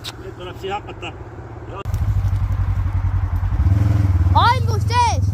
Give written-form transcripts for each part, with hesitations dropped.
Nüüd tuleb siis hakata. Aimust sees!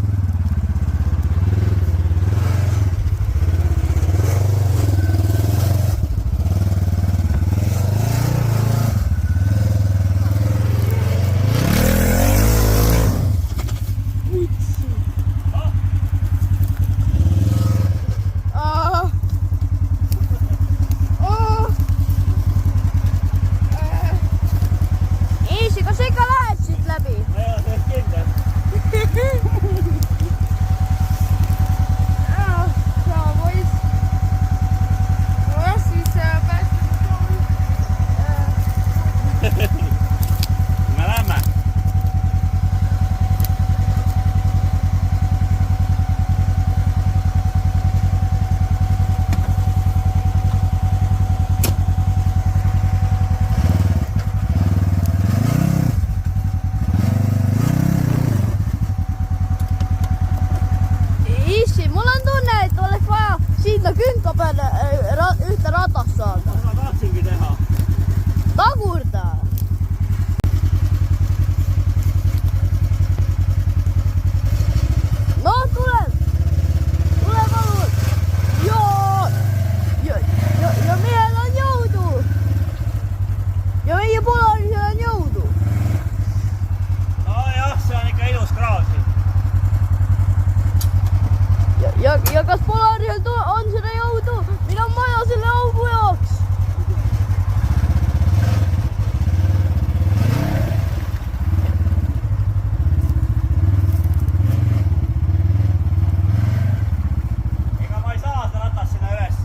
Künka peale ühte ratast saada. Ma tahtsingi teha. Tagurda. No tuleb. Tule palun. Ja mehel on jõudu. Ja meie Polarisel on jõudu. No jah, see on ikka ilus kraasi. Ja kas Polarisel on seda jõudu? Mina on maja selle augu jaoks. Ega ma ei saa seda ratast sinna üles.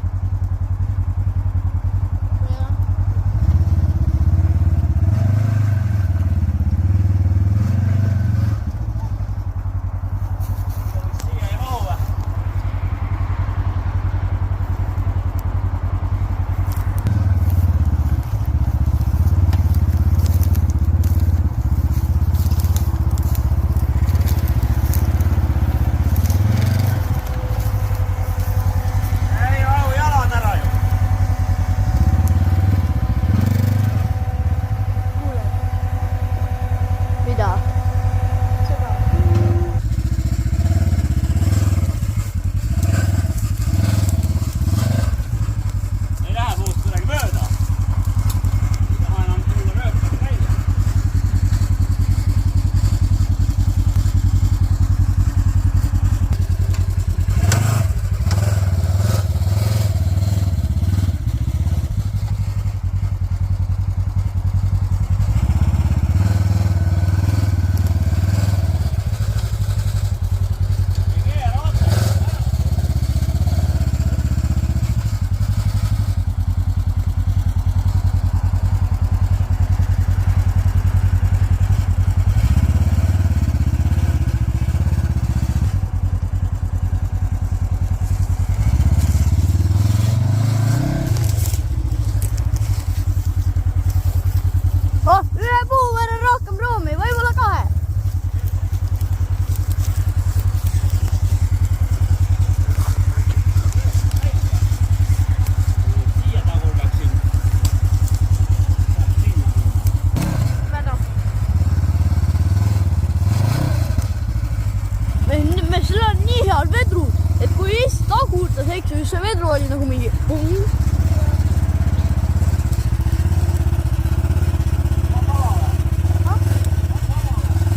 Sellel on nii head vedrud, et kui Eesti tagurdas, eks ju, see vedru oli nagu mingi pung.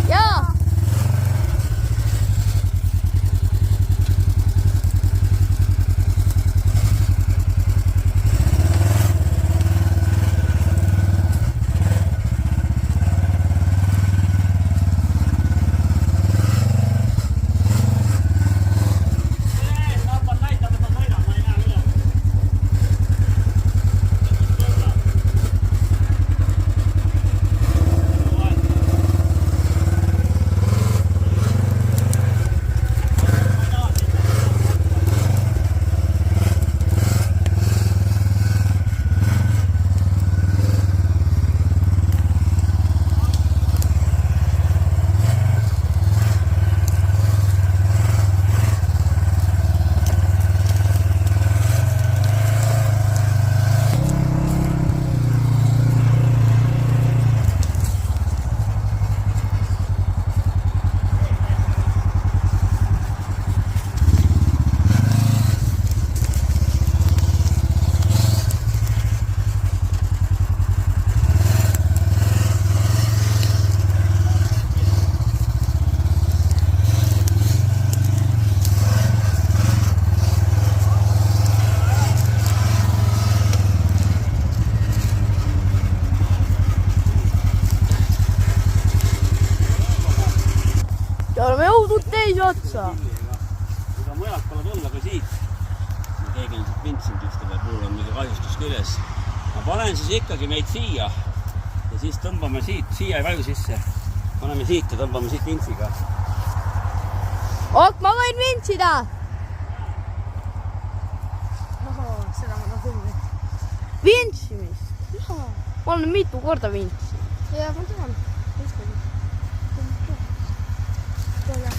Jaa. seis otsa. Ega mujalt pole tulla kui siit. Keegi on siit vintsinud ühtele puhul on mingi kahjustus küljes. Ma panen siis ikkagi meid siia. Ja siis tõmbame siit, siia ei vaju sisse. Paneme siit ja tõmbame siit vintsiga. Ok, ma võin vintsida. Seda ma tahan. Vintsimist. Ma olen mitu korda vintsinud. Ja ma tean. Tule.